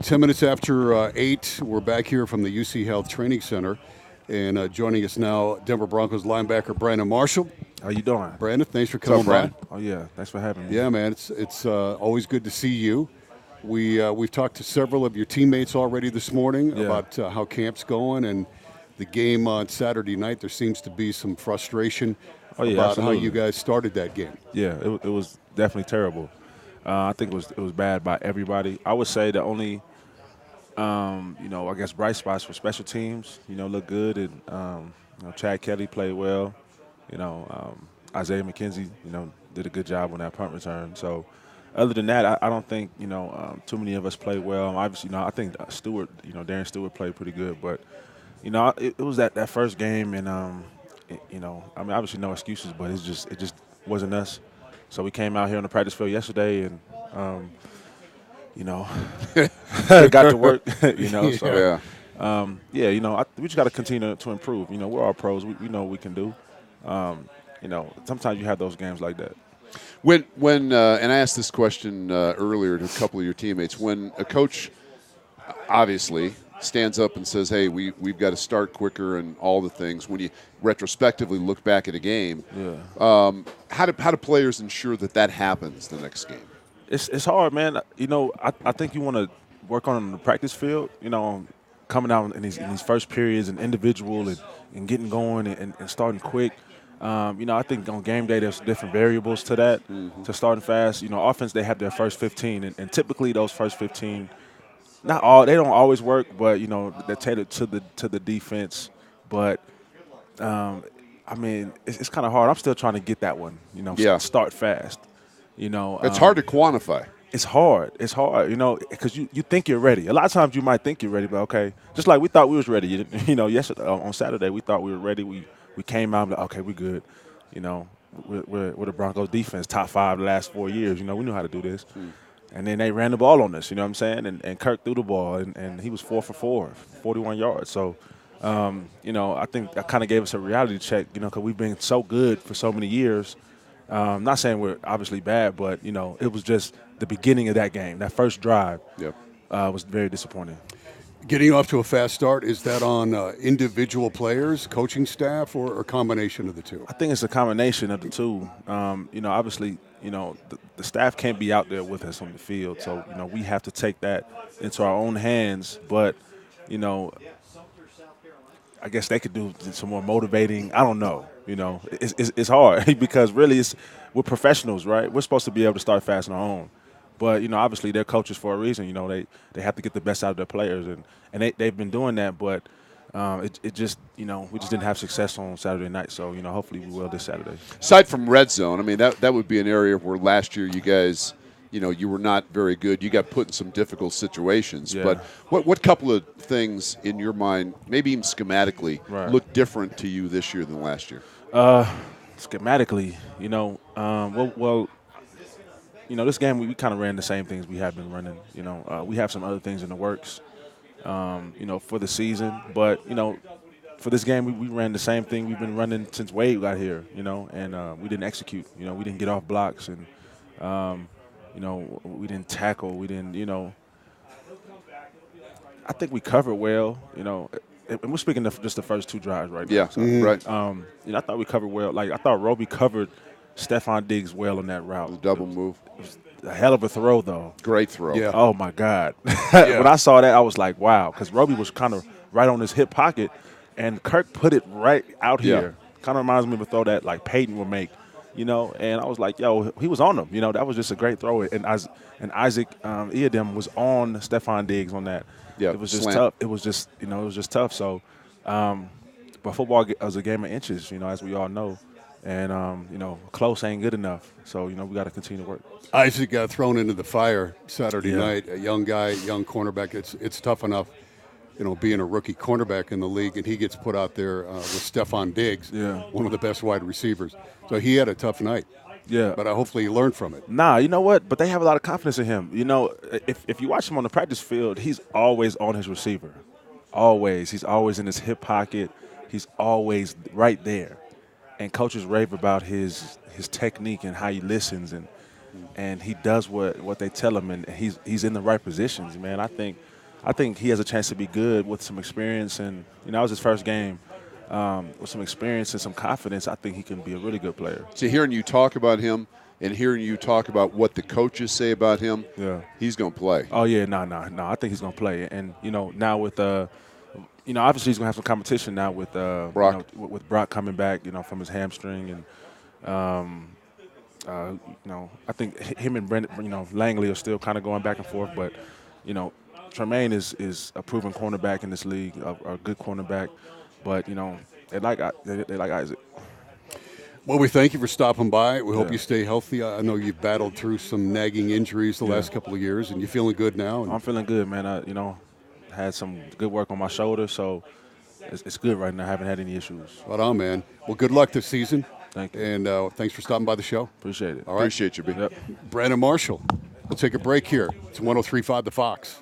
10 minutes after 8, we're back here from the UC Health Training Center. And joining us now, Denver Broncos linebacker Brandon Marshall. How you doing? Brandon, thanks for What's up, coming by. Brandon? Oh yeah, thanks for having me. Yeah, man, it's always good to see you. We've talked to several of your teammates already this morning Yeah. about how camp's going and the game on Saturday night. There seems to be some frustration Oh yeah, about absolutely. how you guys started that game. Yeah, it was definitely terrible. I think it was bad by everybody. I would say the only, I guess bright spots for special teams, look good, and Chad Kelly played well. Isaiah McKenzie, did a good job on that punt return. So, other than that, I don't think too many of us played well. Obviously, I think Stewart, Darren Stewart played pretty good, but it was that first game, and obviously no excuses, but it just wasn't us. So we came out here on the practice field yesterday, and got to work. So we just got to continue to improve. We're all pros. We know what we can do. Sometimes you have those games like that. When and I asked this question earlier to a couple of your teammates. When a coach obviously stands up and says, "Hey, we've got to start quicker," and all the things. When you retrospectively look back at a game, how do players ensure that happens the next game? It's hard, man. I think you want to work on the practice field. Coming out in these first periods and individual and getting going and starting quick. I think on game day there's different variables to that. To starting fast, offense they have their first 15, and typically those first 15, they don't always work, but they're tailored to the defense. But it's kind of hard. I'm still trying to get that one. Start fast. It's hard to quantify. It's hard. It's hard, because you think you're ready. A lot of times you might think you're ready, but okay. Just like we thought we was ready. Yesterday on Saturday we thought we were ready. We came out like, okay, we're good. We're the Broncos defense, top 5 the last 4 years. We knew how to do this. And then they ran the ball on us, you know what I'm saying? And Kirk threw the ball, and he was 4 for 4, 41 yards. So, I think that kind of gave us a reality check, because we've been so good for so many years. Not saying we're obviously bad, but, it was just the beginning of that game. That first drive was very disappointing. Getting off to a fast start, is that on individual players, coaching staff, or a combination of the two? I think it's a combination of the two. Obviously, the staff can't be out there with us on the field, so we have to take that into our own hands. But I guess they could do some more motivating. I don't know. It's hard because really we're professionals, right? We're supposed to be able to start fast on our own. But, obviously they're coaches for a reason. They have to get the best out of their players, and they've been doing that. But it just, we just didn't have success on Saturday night. So, hopefully we will this Saturday. Aside from red zone, I mean, that would be an area where last year you guys, you were not very good. You got put in some difficult situations. Yeah. But what couple of things in your mind, maybe even schematically, look different to you this year than last year? Schematically, this game we kind of ran the same things we have been running. We have some other things in the works, for the season. But, for this game we ran the same thing we've been running since Wade got here, and we didn't execute. We didn't get off blocks, and, we didn't tackle. We didn't, I think we covered well, and we're speaking of just the first 2 drives right now. Yeah, So, right. I thought we covered well. Like, I thought Roby covered Stephon Diggs well on that route. The double move. It was a hell of a throw, though. Great throw. Yeah. Oh, my God. When I saw that, I was like, wow, because Roby was kind of right on his hip pocket, and Kirk put it right out here. Kind of reminds me of a throw that, like, Peyton would make, and I was like, yo, he was on him. That was just a great throw. And Isaac Iadem was on Stephon Diggs on that. Yeah, it was just slant. tough. It was just tough. So, but football is a game of inches, as we all know. And, close ain't good enough. So, we got to continue to work. Isaac got thrown into the fire Saturday night. A young guy, young cornerback. It's tough enough, being a rookie cornerback in the league, and he gets put out there with Stephon Diggs, one of the best wide receivers. So he had a tough night. Yeah. But hopefully he learned from it. Nah, you know what? But they have a lot of confidence in him. If you watch him on the practice field, he's always on his receiver. Always. He's always in his hip pocket. He's always right there. And coaches rave about his technique and how he listens. And and he does what they tell him, and he's in the right positions, man. I think he has a chance to be good with some experience, and that was his first game. With some experience and some confidence, I think he can be a really good player. So hearing you talk about him and hearing you talk about what the coaches say about him, he's going to play. Oh, yeah, no. I think he's going to play. And, now with obviously he's going to have some competition now with Brock. With Brock coming back, from his hamstring. And, I think him and Brendan, Langley are still kind of going back and forth. But, Tremaine is a proven cornerback in this league, a good cornerback. But, they like Isaac. Well, we thank you for stopping by. We hope you stay healthy. I know you've battled through some nagging injuries the last couple of years, and you're feeling good now. I'm feeling good, man. I, had some good work on my shoulder, so it's good right now. I haven't had any issues. Right on, man. Well, good luck this season. Thank you. And thanks for stopping by the show. Appreciate it. All right. Appreciate you, B. Yep. Brandon Marshall. We'll take a break here. It's 103.5 The Fox.